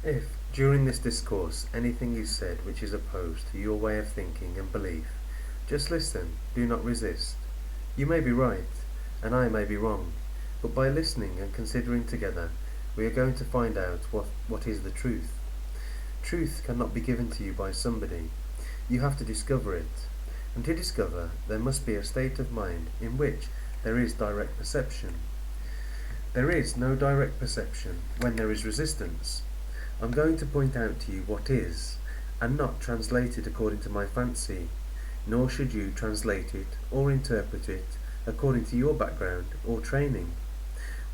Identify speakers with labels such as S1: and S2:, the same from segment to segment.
S1: If, during this discourse, anything is said which is opposed to your way of thinking and belief, just listen, do not resist. You may be right, and I may be wrong, but by listening and considering together, we are going to find out what is the truth. Truth cannot be given to you by somebody. You have to discover it. And to discover, there must be a state of mind in which there is direct perception. There is no direct perception when there is resistance. I'm going to point out to you what is, and not translate it according to my fancy, nor should you translate it or interpret it according to your background or training.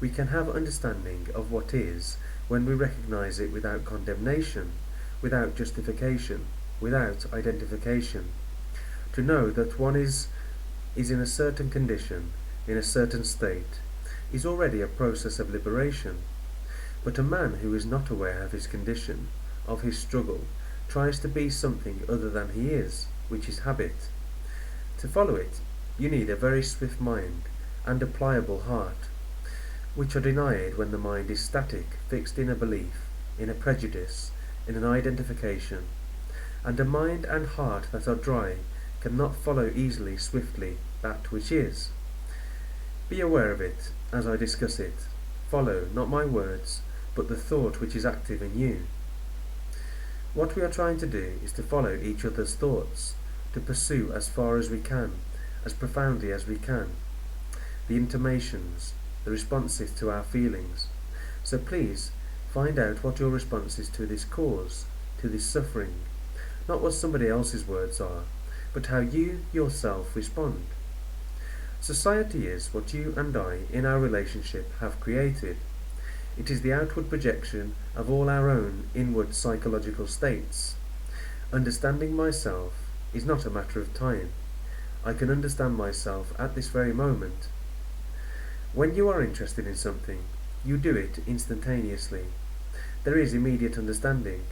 S1: We can have understanding of what is when we recognize it without condemnation, without justification, without identification. To know that one is in a certain condition, in a certain state, is already a process of liberation. But a man who is not aware of his condition, of his struggle, tries to be something other than he is, which is habit. To follow it, you need a very swift mind and a pliable heart, which are denied when the mind is static, fixed in a belief, in a prejudice, in an identification. And a mind and heart that are dry cannot follow easily, swiftly, that which is. Be aware of it as I discuss it. Follow not my words, but the thought which is active in you. What we are trying to do is to follow each other's thoughts, to pursue as far as we can, as profoundly as we can, the intimations, the responses to our feelings. So please, find out what your response is to this cause, to this suffering, not what somebody else's words are, but how you yourself respond. Society is what you and I, in our relationship, have created. It is the outward projection of all our own inward psychological states. Understanding myself is not a matter of time. I can understand myself at this very moment. When you are interested in something, you do it instantaneously. There is immediate understanding,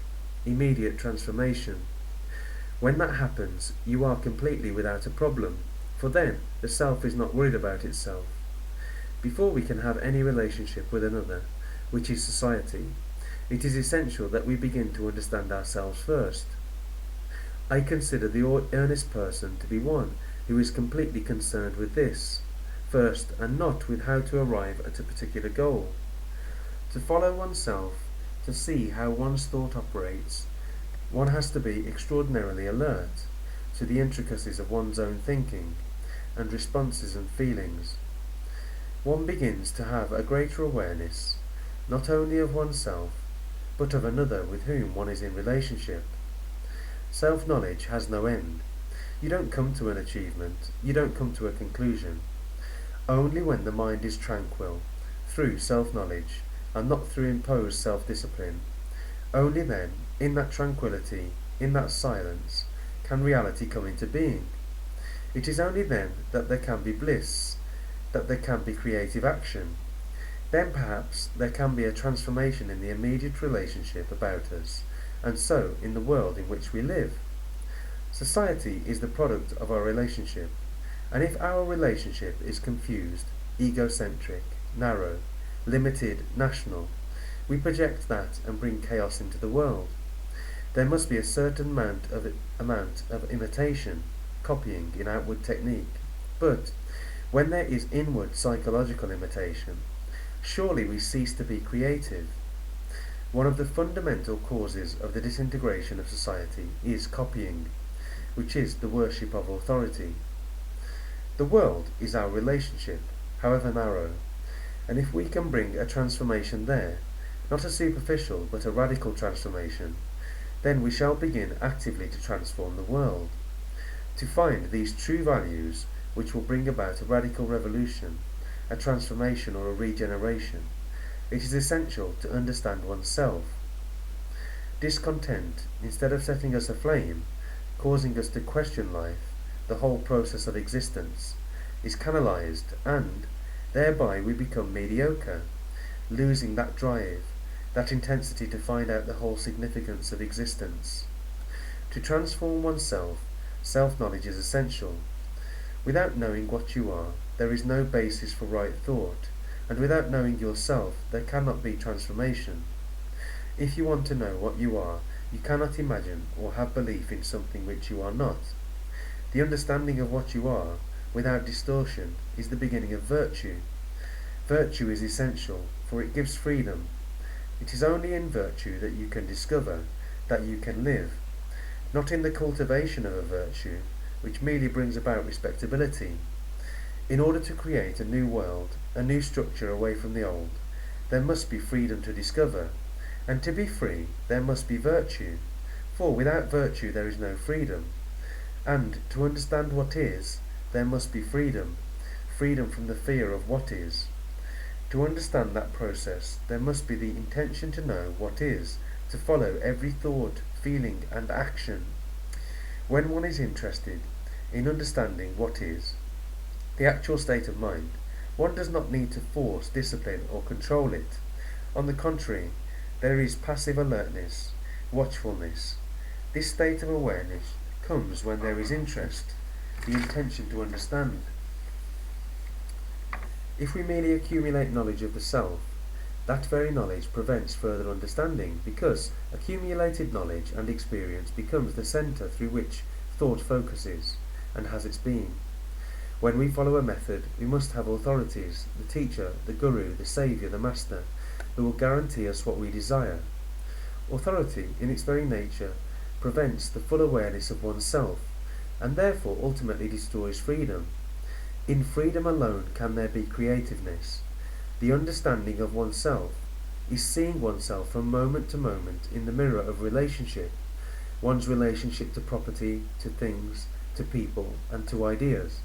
S1: immediate transformation. When that happens, you are completely without a problem, for then the self is not worried about itself. Before we can have any relationship with another, which is society, it is essential that we begin to understand ourselves first. I consider the earnest person to be one who is completely concerned with this, first, and not with how to arrive at a particular goal. To follow oneself, to see how one's thought operates, one has to be extraordinarily alert to the intricacies of one's own thinking, and responses and feelings. One begins to have a greater awareness, not only of oneself, but of another with whom one is in relationship. Self-knowledge has no end. You don't come to an achievement, you don't come to a conclusion. Only when the mind is tranquil, through self-knowledge, and not through imposed self-discipline, only then, in that tranquility, in that silence, can reality come into being. It is only then that there can be bliss, that there can be creative action. Then perhaps there can be a transformation in the immediate relationship about us, and so in the world in which we live. Society is the product of our relationship, and if our relationship is confused, egocentric, narrow, limited, national, we project that and bring chaos into the world. There must be a certain amount of imitation, copying in outward technique, but when there is inward psychological imitation, surely we cease to be creative. One of the fundamental causes of the disintegration of society is copying, which is the worship of authority. The world is our relationship, however narrow, and if we can bring a transformation there, not a superficial but a radical transformation, then we shall begin actively to transform the world. To find these true values which will bring about a radical revolution, a transformation or a regeneration, it is essential to understand oneself. Discontent, instead of setting us aflame, causing us to question life, the whole process of existence, is canalized, and thereby we become mediocre, losing that drive, that intensity to find out the whole significance of existence. To transform oneself, self-knowledge is essential. Without knowing what you are, there is no basis for right thought, and without knowing yourself, there cannot be transformation. If you want to know what you are, you cannot imagine or have belief in something which you are not. The understanding of what you are, without distortion, is the beginning of virtue. Virtue is essential, for it gives freedom. It is only in virtue that you can discover, that you can live, not in the cultivation of a virtue, which merely brings about respectability. In order to create a new world, a new structure away from the old, there must be freedom to discover, and to be free there must be virtue, for without virtue there is no freedom. And to understand what is, there must be freedom, freedom from the fear of what is. To understand that process, there must be the intention to know what is, to follow every thought, feeling, and action. When one is interested in understanding what is, the actual state of mind, one does not need to force, discipline, or control it. On the contrary, there is passive alertness, watchfulness. This state of awareness comes when there is interest, the intention to understand. If we merely accumulate knowledge of the self, that very knowledge prevents further understanding, because accumulated knowledge and experience becomes the centre through which thought focuses and has its being. When we follow a method, we must have authorities, the teacher, the guru, the saviour, the master, who will guarantee us what we desire. Authority, in its very nature, prevents the full awareness of oneself, and therefore ultimately destroys freedom. In freedom alone can there be creativeness. The understanding of oneself is seeing oneself from moment to moment in the mirror of relationship, one's relationship to property, to things, to people, and to ideas.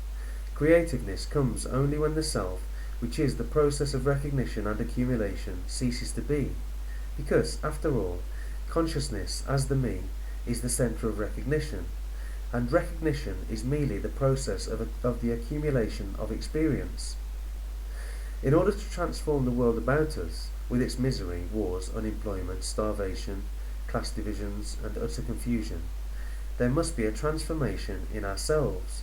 S1: Creativeness comes only when the self, which is the process of recognition and accumulation, ceases to be, because, after all, consciousness, as the me, is the centre of recognition, and recognition is merely the process of the accumulation of experience. In order to transform the world about us, with its misery, wars, unemployment, starvation, class divisions, and utter confusion, there must be a transformation in ourselves.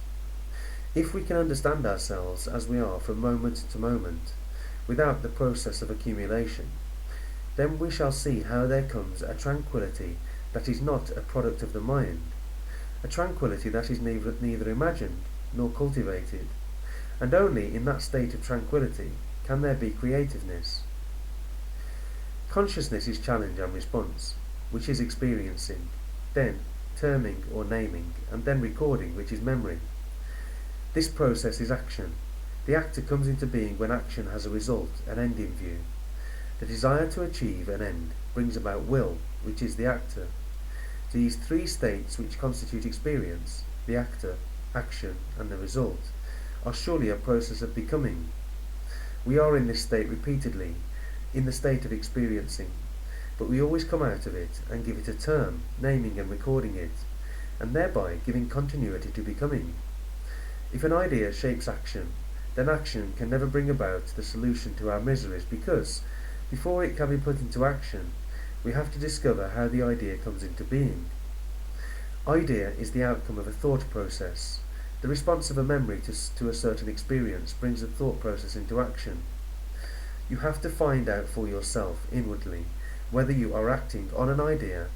S1: If we can understand ourselves as we are from moment to moment, without the process of accumulation, then we shall see how there comes a tranquillity that is not a product of the mind, a tranquillity that is neither imagined nor cultivated, and only in that state of tranquillity can there be creativeness. Consciousness is challenge and response, which is experiencing, then terming or naming, and then recording, which is memory. This process is action. The actor comes into being when action has a result, an end in view. The desire to achieve an end brings about will, which is the actor. These three states which constitute experience, the actor, action, and the result, are surely a process of becoming. We are in this state repeatedly, in the state of experiencing, but we always come out of it and give it a term, naming and recording it, and thereby giving continuity to becoming. If an idea shapes action, then action can never bring about the solution to our miseries, because, before it can be put into action, we have to discover how the idea comes into being. Idea is the outcome of a thought process. The response of a memory to a certain experience brings the thought process into action. You have to find out for yourself, inwardly, whether you are acting on an idea,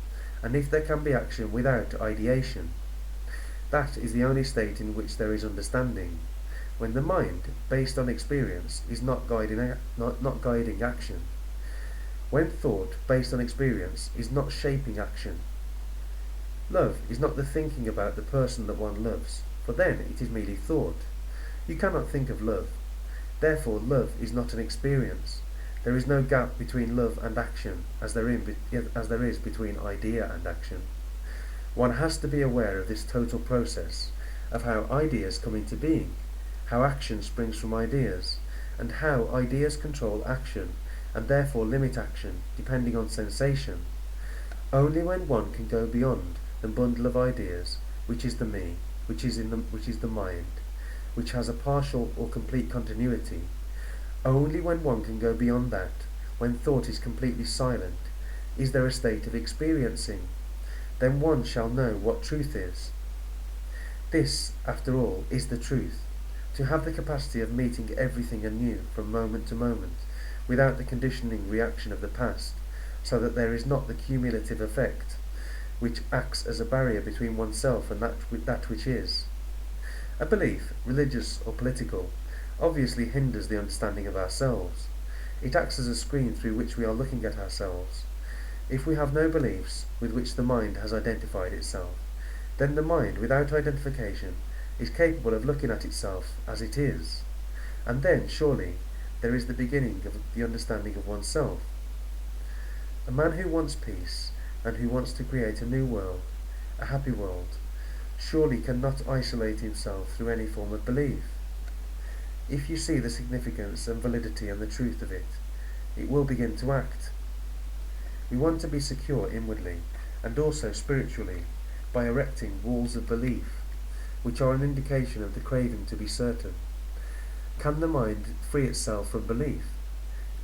S1: and if there can be action without ideation. That is the only state in which there is understanding, when the mind, based on experience, is not guiding action, when thought, based on experience, is not shaping action. Love is not the thinking about the person that one loves, for then it is merely thought. You cannot think of love. Therefore love is not an experience. There is no gap between love and action, as there is between idea and action. One has to be aware of this total process, of how ideas come into being, how action springs from ideas, and how ideas control action, and therefore limit action, depending on sensation. Only when one can go beyond the bundle of ideas, which is the me, which is the mind, which has a partial or complete continuity, only when one can go beyond that, when thought is completely silent, is there a state of experiencing. Then one shall know what truth is. This, after all, is the truth, to have the capacity of meeting everything anew from moment to moment, without the conditioning reaction of the past, so that there is not the cumulative effect, which acts as a barrier between oneself and that which is. A belief, religious or political, obviously hinders the understanding of ourselves. It acts as a screen through which we are looking at ourselves. If we have no beliefs with which the mind has identified itself, then the mind, without identification, is capable of looking at itself as it is. And then, surely, there is the beginning of the understanding of oneself. A man who wants peace, and who wants to create a new world, a happy world, surely cannot isolate himself through any form of belief. If you see the significance and validity and the truth of it, it will begin to act. We want to be secure inwardly, and also spiritually, by erecting walls of belief, which are an indication of the craving to be certain. Can the mind free itself from belief?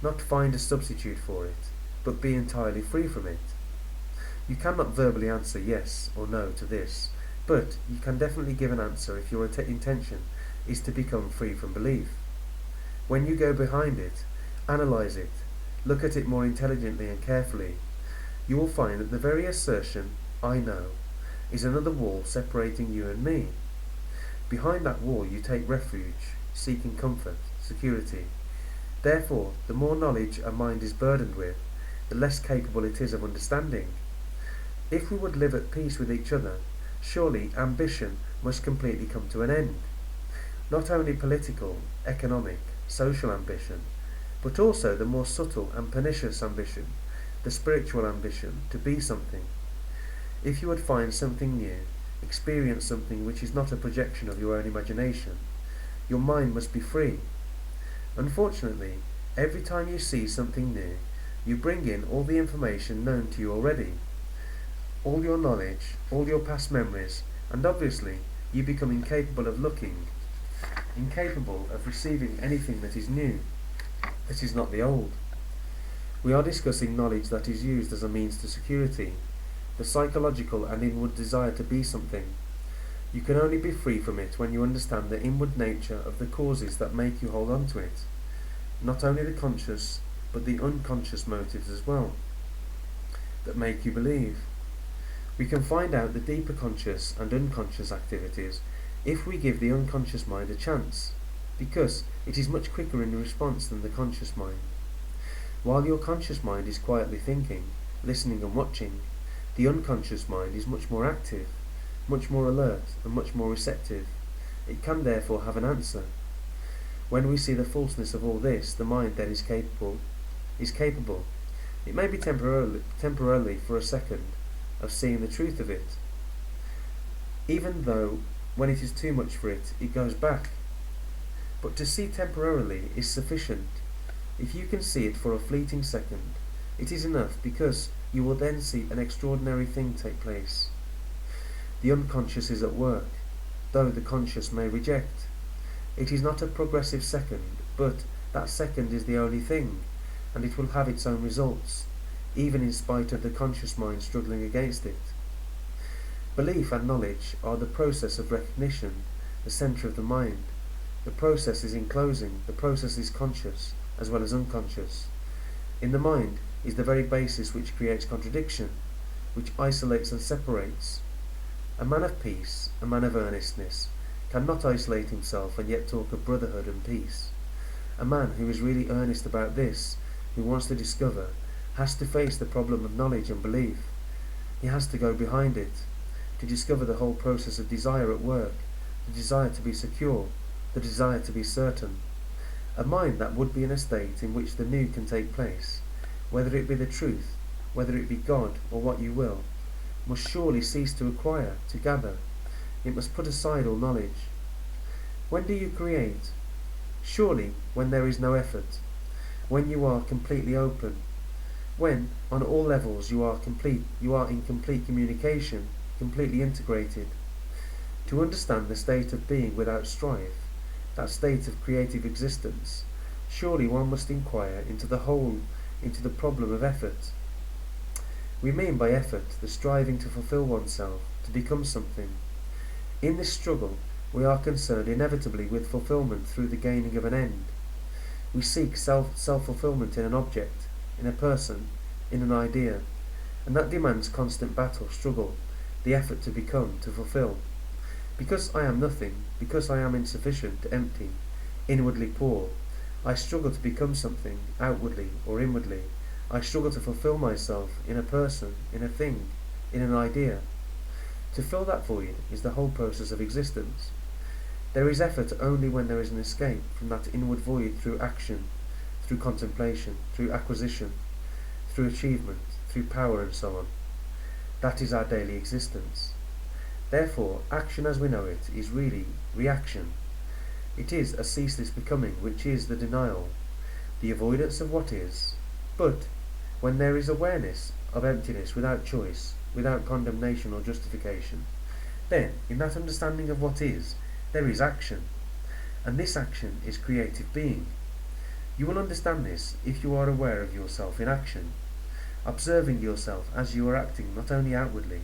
S1: Not find a substitute for it, but be entirely free from it? You cannot verbally answer yes or no to this, but you can definitely give an answer if your intention is to become free from belief. When you go behind it, analyze it, look at it more intelligently and carefully, you will find that the very assertion, I know, is another wall separating you and me. Behind that wall you take refuge, seeking comfort, security. Therefore, the more knowledge a mind is burdened with, the less capable it is of understanding. If we would live at peace with each other, surely ambition must completely come to an end. Not only political, economic, social ambition, but also the more subtle and pernicious ambition, the spiritual ambition to be something. If you would find something new, experience something which is not a projection of your own imagination, your mind must be free. Unfortunately, every time you see something new, you bring in all the information known to you already, all your knowledge, all your past memories, and obviously you become incapable of looking, incapable of receiving anything that is new, that is not the old. We are discussing knowledge that is used as a means to security, the psychological and inward desire to be something. You can only be free from it when you understand the inward nature of the causes that make you hold on to it, not only the conscious, but the unconscious motives as well, that make you believe. We can find out the deeper conscious and unconscious activities if we give the unconscious mind a chance, because it is much quicker in response than the conscious mind. While your conscious mind is quietly thinking, listening and watching, the unconscious mind is much more active, much more alert and much more receptive. It can therefore have an answer. When we see the falseness of all this, the mind then is capable. It may be temporarily for a second, of seeing the truth of it, even though when it is too much for it, it goes back. But to see temporarily is sufficient. If you can see it for a fleeting second, it is enough, because you will then see an extraordinary thing take place. The unconscious is at work, though the conscious may reject. It is not a progressive second, but that second is the only thing, and it will have its own results, even in spite of the conscious mind struggling against it. Belief and knowledge are the process of recognition, the centre of the mind. The process is enclosing, the process is conscious, as well as unconscious. In the mind is the very basis which creates contradiction, which isolates and separates. A man of peace, a man of earnestness, cannot isolate himself and yet talk of brotherhood and peace. A man who is really earnest about this, who wants to discover, has to face the problem of knowledge and belief. He has to go behind it, to discover the whole process of desire at work, the desire to be secure, the desire to be certain. A mind that would be in a state in which the new can take place, whether it be the truth, whether it be God, or what you will, must surely cease to acquire, to gather. It must put aside all knowledge. When do you create? Surely when there is no effort, when you are completely open, when on all levels you are in complete communication, completely integrated. To understand the state of being without strife, that state of creative existence, surely one must inquire into the problem of effort. We mean by effort the striving to fulfill oneself, to become something. In this struggle, we are concerned inevitably with fulfillment through the gaining of an end. We seek self-fulfillment in an object, in a person, in an idea, and that demands constant battle, struggle, the effort to become, to fulfill. Because I am nothing, because I am insufficient, empty, inwardly poor, I struggle to become something, outwardly or inwardly. I struggle to fulfill myself in a person, in a thing, in an idea. To fill that void is the whole process of existence. There is effort only when there is an escape from that inward void through action, through contemplation, through acquisition, through achievement, through power and so on. That is our daily existence. Therefore, action as we know it is really reaction. It is a ceaseless becoming, which is the denial, the avoidance of what is. But when there is awareness of emptiness without choice, without condemnation or justification, then in that understanding of what is, there is action. And this action is creative being. You will understand this if you are aware of yourself in action, observing yourself as you are acting not only outwardly,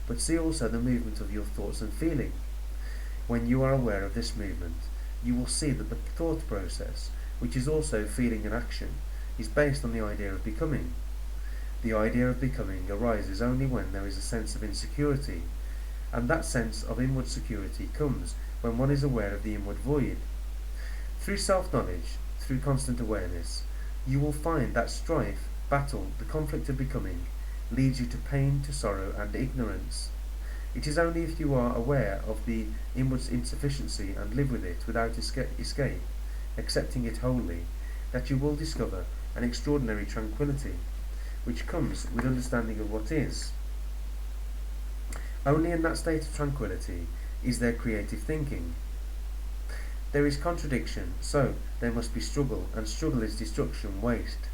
S1: but see also the movement of your thoughts and feeling. When you are aware of this movement, you will see that the thought process, which is also feeling and action, is based on the idea of becoming. The idea of becoming arises only when there is a sense of insecurity, and that sense of inward security comes when one is aware of the inward void. Through self-knowledge, through constant awareness, you will find that strife, battle, the conflict of becoming, leads you to pain, to sorrow, and ignorance. It is only if you are aware of the inward insufficiency and live with it without escape, accepting it wholly, that you will discover an extraordinary tranquility, which comes with understanding of what is. Only in that state of tranquility is there creative thinking. There is contradiction, so there must be struggle, and struggle is destruction, waste.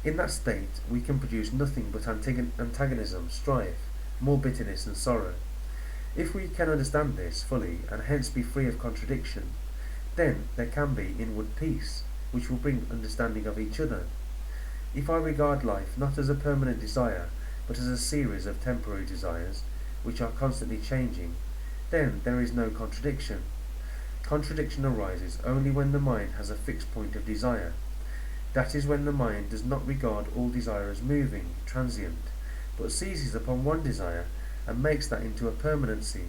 S1: In that state we can produce nothing but antagonism, strife, more bitterness and sorrow. If we can understand this fully, and hence be free of contradiction, then there can be inward peace, which will bring understanding of each other. If I regard life not as a permanent desire, but as a series of temporary desires, which are constantly changing, then there is no contradiction. Contradiction arises only when the mind has a fixed point of desire. That is when the mind does not regard all desire as moving, transient, but seizes upon one desire and makes that into a permanency.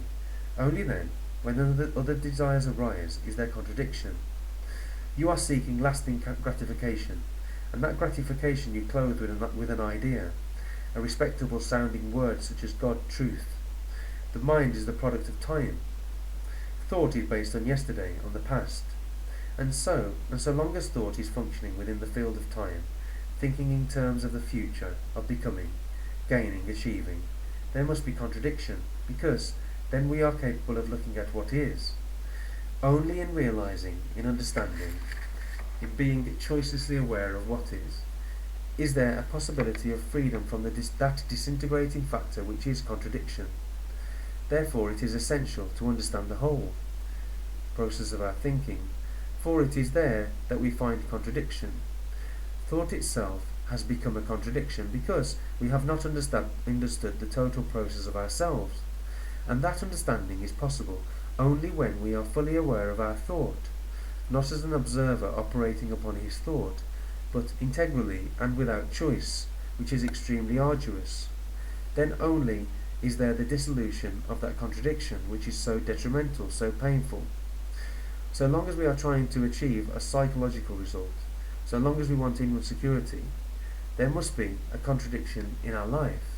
S1: Only then, when other desires arise, is there contradiction. You are seeking lasting gratification, and that gratification you clothe with an idea, a respectable sounding word such as God, truth. The mind is the product of time. Thought is based on yesterday, on the past. And so long as thought is functioning within the field of time, thinking in terms of the future, of becoming, gaining, achieving, there must be contradiction, because then we are capable of looking at what is. Only in realizing, in understanding, in being choicelessly aware of what is there a possibility of freedom from that disintegrating factor which is contradiction. Therefore it is essential to understand the whole process of our thinking, for it is there that we find contradiction. Thought itself has become a contradiction because we have not understood the total process of ourselves, and that understanding is possible only when we are fully aware of our thought, not as an observer operating upon his thought, but integrally and without choice, which is extremely arduous. Then only is there the dissolution of that contradiction which is so detrimental, so painful. So long as we are trying to achieve a psychological result, so long as we want inward security, there must be a contradiction in our life.